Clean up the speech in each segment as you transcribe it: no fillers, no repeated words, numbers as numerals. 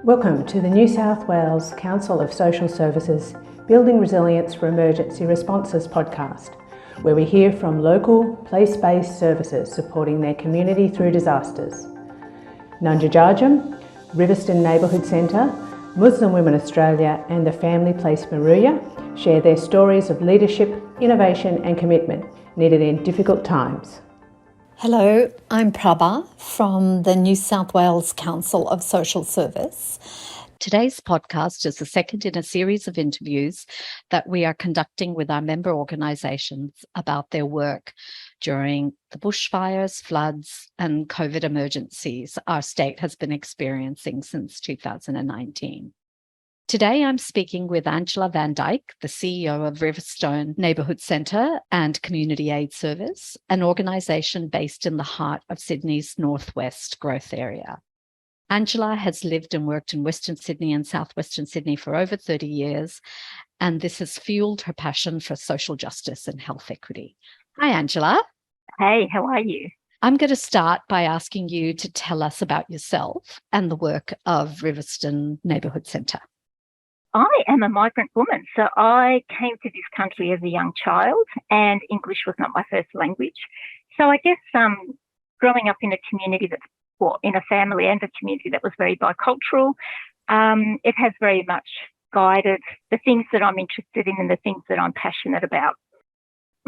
Welcome to the New South Wales Council of Social Services Building Resilience for Emergency Responses podcast, where we hear from local, place-based services supporting their community through disasters. Nunjajajam, Riverstone Neighbourhood Centre, Muslim Women Australia and the Family Place Maruya share their stories of leadership, innovation and commitment needed in difficult times. Hello, I'm Prabha from the New South Wales Council of Social Service. Today's podcast is the second in a series of interviews that we are conducting with our member organisations about their work during the bushfires, floods and COVID emergencies our state has been experiencing since 2019. Today, I'm speaking with Angela Van Dyke, the CEO of Riverstone Neighbourhood Centre and Community Aid Service, an organisation based in the heart of Sydney's northwest growth area. Angela has lived and worked in Western Sydney and southwestern Sydney for over 30 years, and this has fueled her passion for social justice and health equity. Hi, Angela. Hey, how are you? I'm going to start by asking you to tell us about yourself and the work of Riverstone Neighbourhood Centre. I am a migrant woman, so I came to this country as a young child and English was not my first language. So I guess growing up in a community in a family and a community that was very bicultural, it has very much guided the things that I'm interested in and the things that I'm passionate about.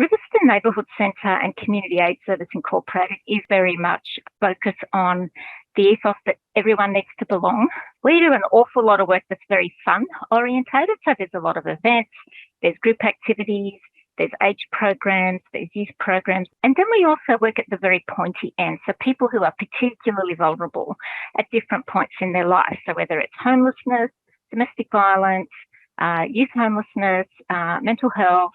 Riverstone Neighbourhood Centre and Community Aid Service Incorporated is very much focused on the ethos that everyone needs to belong. We do an awful lot of work that's very fun orientated. So there's a lot of events, there's group activities, there's age programs, there's youth programs. And then we also work at the very pointy end. So people who are particularly vulnerable at different points in their life. So whether it's homelessness, domestic violence, youth homelessness, mental health,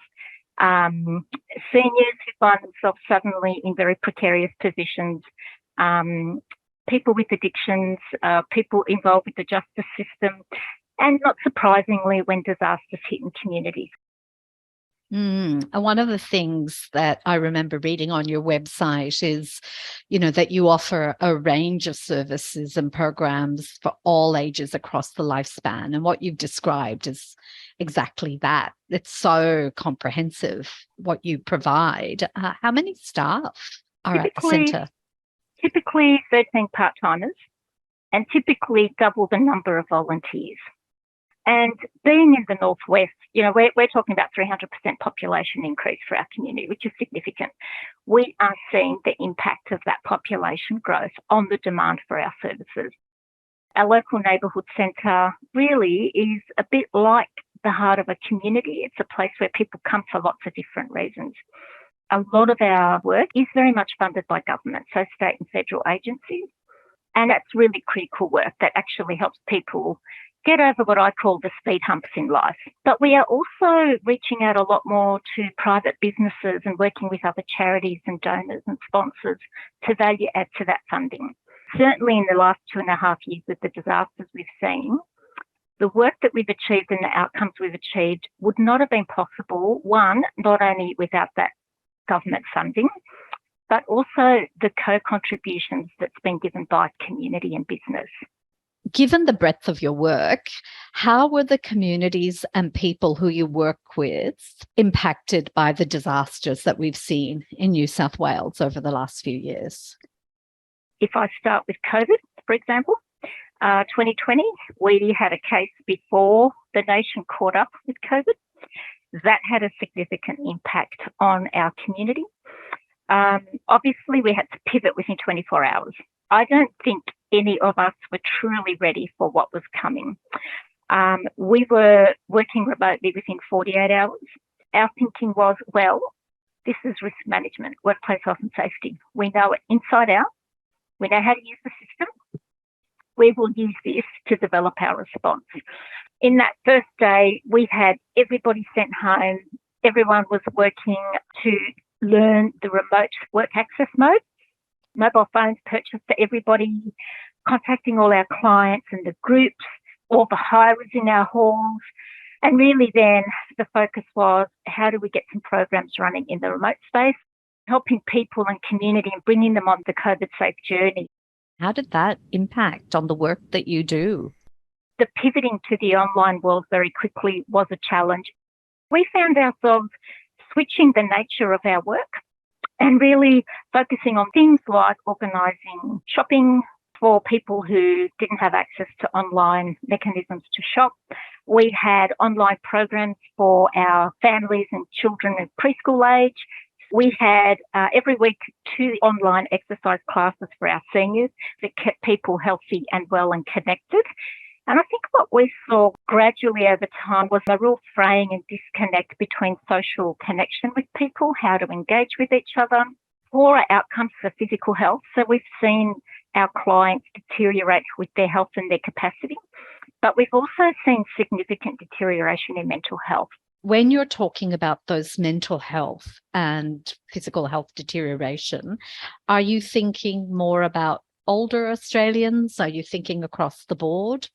seniors who find themselves suddenly in very precarious positions, people with addictions, people involved with the justice system, and not surprisingly, when disasters hit in communities. And one of the things that I remember reading on your website is, that you offer a range of services and programs for all ages across the lifespan. And what you've described is exactly that. It's so comprehensive what you provide. How many staff are at the centre? Typically 13 part-timers and typically double the number of volunteers. And being in the northwest, we're talking about 300% population increase for our community, which is significant. We are seeing the impact of that population growth on the demand for our services. Our local neighbourhood centre really is a bit like the heart of a community. It's a place where people come for lots of different reasons. A lot of our work is very much funded by government, so state and federal agencies. And that's really critical work that actually helps people get over what I call the speed humps in life. But we are also reaching out a lot more to private businesses and working with other charities and donors and sponsors to value add to that funding. Certainly in the last 2.5 years with the disasters we've seen, the work that we've achieved and the outcomes we've achieved would not have been possible, one, not only without that government funding, but also the co-contributions that's been given by community and business. Given the breadth of your work, how were the communities and people who you work with impacted by the disasters that we've seen in New South Wales over the last few years? If I start with COVID, for example, 2020, we had a case before the nation caught up with COVID. That had a significant impact on our community. Obviously, we had to pivot within 24 hours. I don't think any of us were truly ready for what was coming. We were working remotely within 48 hours. Our thinking was, this is risk management, workplace health and safety. We know it inside out. We know how to use the system. We will use this to develop our response. In that first day, we had everybody sent home. Everyone was working to learn the remote work access mode. Mobile phones purchased for everybody, contacting all our clients and the groups, all the hirers in our halls. And really then the focus was, how do we get some programs running in the remote space, helping people and community and bringing them on the COVID safe journey. How did that impact on the work that you do? the pivoting to the online world very quickly was a challenge. We found ourselves switching the nature of our work and really focusing on things like organising shopping for people who didn't have access to online mechanisms to shop. We had online programs for our families and children at preschool age. We had every week 2 online exercise classes for our seniors that kept people healthy and well and connected. And I think what we saw gradually over time was a real fraying and disconnect between social connection with people, how to engage with each other, poorer outcomes for physical health. So we've seen our clients deteriorate with their health and their capacity, but we've also seen significant deterioration in mental health. When you're talking about those mental health and physical health deterioration, are you thinking more about older Australians? Are you thinking across the board?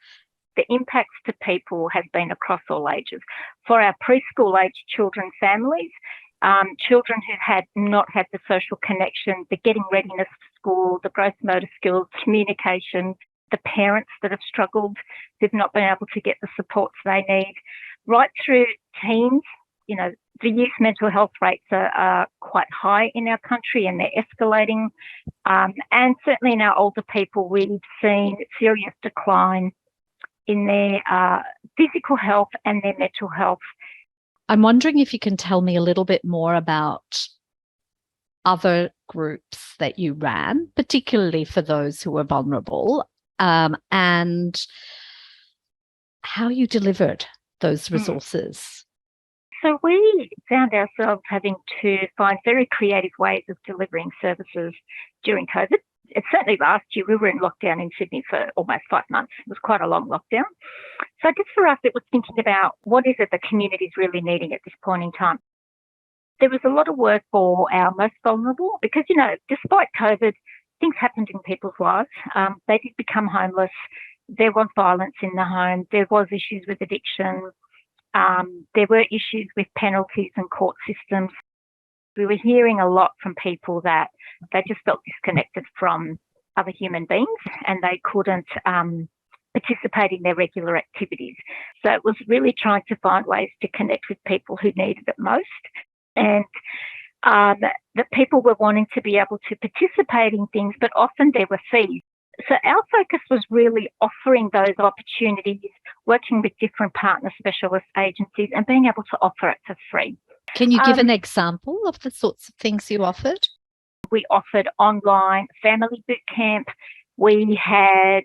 The impacts to people has been across all ages. For our preschool age children families, children who had not had the social connection, the getting readiness for school, the gross motor skills, communication, the parents that have struggled, who've not been able to get the supports they need, right through teens. You know, the youth mental health rates are quite high in our country and they're escalating. And certainly in our older people, we've seen serious decline in their physical health and their mental health. I'm wondering if you can tell me a little bit more about other groups that you ran, particularly for those who were vulnerable, and how you delivered those resources. So we found ourselves having to find very creative ways of delivering services during COVID. Certainly last year, we were in lockdown in Sydney for almost 5 months. It was quite a long lockdown. So I guess for us, it was thinking about what is it the community is really needing at this point in time. There was a lot of work for our most vulnerable because, you know, despite COVID, things happened in people's lives. They did become homeless. There was violence in the home. There was issues with addiction. There were issues with penalties and court systems. We were hearing a lot from people that they just felt disconnected from other human beings and they couldn't participate in their regular activities. So it was really trying to find ways to connect with people who needed it most, and that people were wanting to be able to participate in things, but often there were fees. So our focus was really offering those opportunities, working with different partner specialist agencies and being able to offer it for free. Can you give an example of the sorts of things you offered? We offered online family boot camp. We had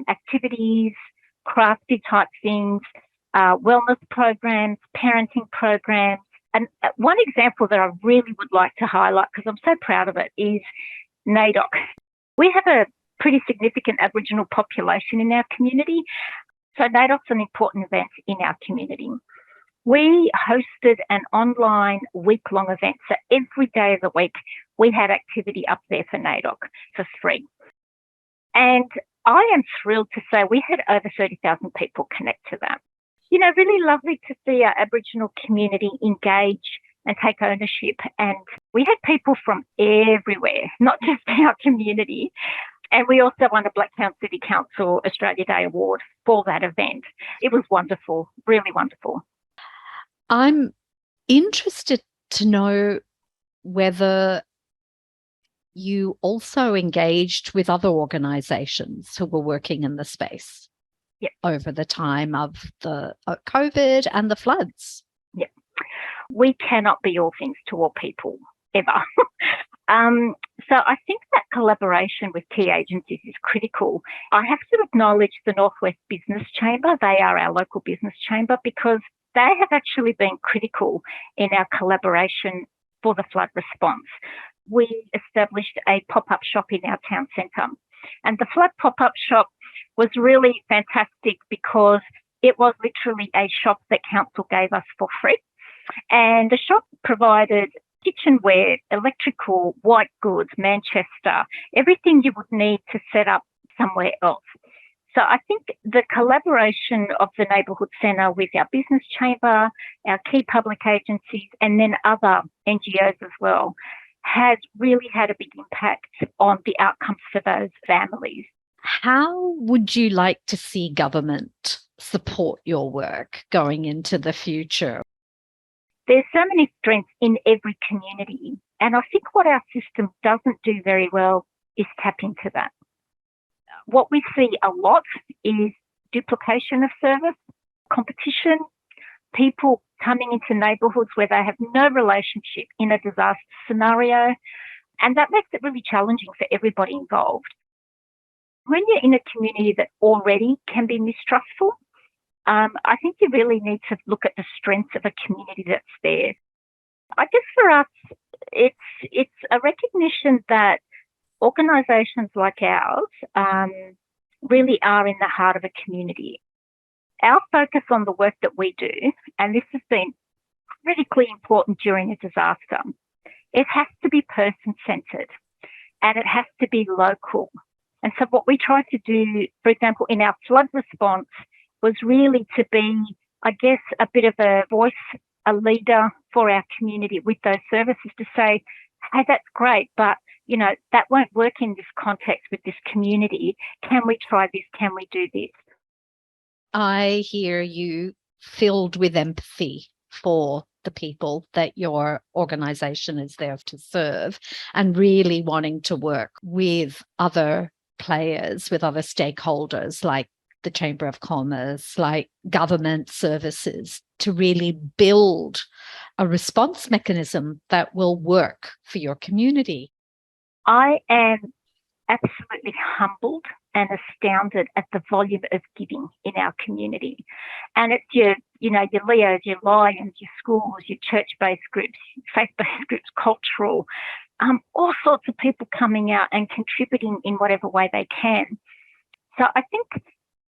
activities, crafty type things, wellness programs, parenting programs. And one example that I really would like to highlight, because I'm so proud of it, is NAIDOC. We have a pretty significant Aboriginal population in our community. So NAIDOC's an important event in our community. We hosted an online week-long event. So every day of the week, we had activity up there for NAIDOC for free. And I am thrilled to say we had over 30,000 people connect to that. You know, really lovely to see our Aboriginal community engage and take ownership. And we had people from everywhere, not just our community. And we also won a Blacktown City Council Australia Day Award for that event. It was wonderful, really wonderful. I'm interested to know whether you also engaged with other organisations who were working in the space over the time of the COVID and the floods. Yeah. We cannot be all things to all people, ever. So I think that collaboration with key agencies is critical. I have to acknowledge the Northwest Business Chamber. They are our local business chamber because they have actually been critical in our collaboration for the flood response. We established a pop-up shop in our town centre, and the flood pop-up shop was really fantastic because it was literally a shop that council gave us for free. And the shop provided kitchenware, electrical, white goods, Manchester, everything you would need to set up somewhere else. So I think the collaboration of the neighbourhood centre with our business chamber, our key public agencies, and then other NGOs as well, has really had a big impact on the outcomes for those families. How would you like to see government support your work going into the future? There's so many strengths in every community. And I think what our system doesn't do very well is tap into that. What we see a lot is duplication of service, competition, people coming into neighbourhoods where they have no relationship in a disaster scenario. And that makes it really challenging for everybody involved. When you're in a community that already can be mistrustful, I think you really need to look at the strengths of a community that's there. I guess for us, it's a recognition that organisations like ours really are in the heart of a community. Our focus on the work that we do, and this has been critically important during a disaster, it has to be person-centred and it has to be local. And so what we tried to do, for example, in our flood response, was really to be, I guess, a bit of a voice, a leader for our community with those services to say, hey, that's great, but, you know, that won't work in this context with this community. Can we try this? Can we do this? I hear you filled with empathy for the people that your organisation is there to serve and really wanting to work with other players, with other stakeholders like the Chamber of Commerce, like government services, to really build a response mechanism that will work for your community. I am absolutely humbled and astounded at the volume of giving in our community. And it's your Leos, your Lions, your schools, your church-based groups, faith-based groups, cultural, all sorts of people coming out and contributing in whatever way they can. So I think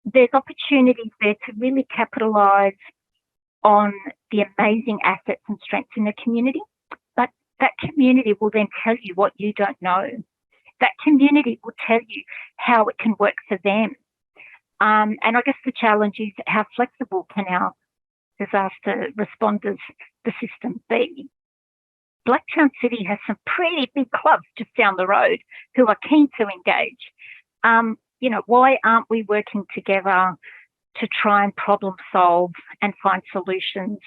there's opportunities there to really capitalise on the amazing assets and strengths in the community. But that community will then tell you what you don't know. That community will tell you how it can work for them. And I guess the challenge is how flexible can our disaster responders, the system, be? Blacktown City has some pretty big clubs just down the road who are keen to engage. Why aren't we working together to try and problem solve and find solutions?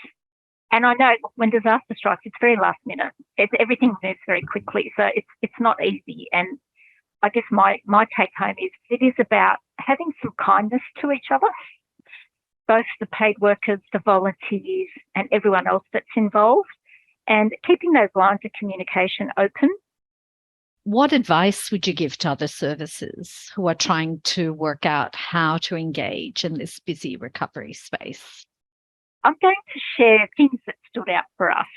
And I know when disaster strikes, it's very last minute. Everything moves very quickly, so it's not easy. And I guess my take home is it is about having some kindness to each other, both the paid workers, the volunteers, and everyone else that's involved, and keeping those lines of communication open. What advice would you give to other services who are trying to work out how to engage in this busy recovery space? I'm going to share things that stood out for us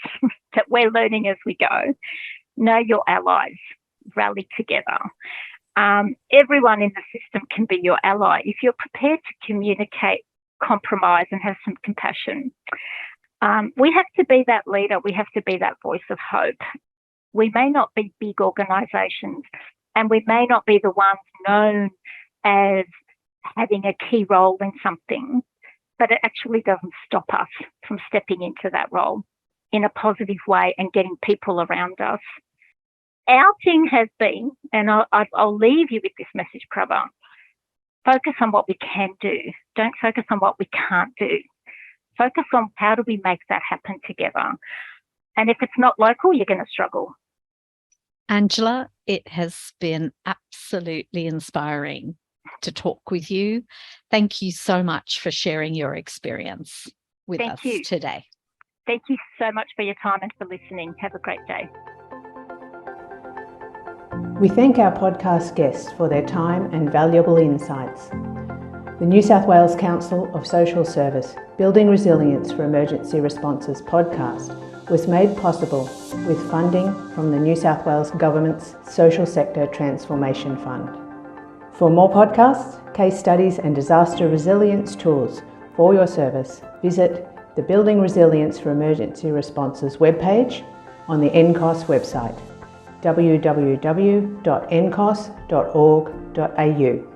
that we're learning as we go. Know your allies, rally together. Everyone in the system can be your ally if you're prepared to communicate, compromise, and have some compassion. We have to be that leader. We have to be that voice of hope. We may not be big organisations and we may not be the ones known as having a key role in something, but it actually doesn't stop us from stepping into that role in a positive way and getting people around us. Our thing has been, and I'll leave you with this message, Prabha, focus on what we can do. Don't focus on what we can't do. Focus on how do we make that happen together. And if it's not local, you're going to struggle. Angela, it has been absolutely inspiring to talk with you. Thank you so much for sharing your experience with us today. Thank you so much for your time and for listening. Have a great day. We thank our podcast guests for their time and valuable insights. The New South Wales Council of Social Service Building Resilience for Emergency Responses podcast was made possible with funding from the New South Wales Government's Social Sector Transformation Fund. For more podcasts, case studies and disaster resilience tools for your service, visit the Building Resilience for Emergency Responses webpage on the NCOS website, www.ncos.org.au.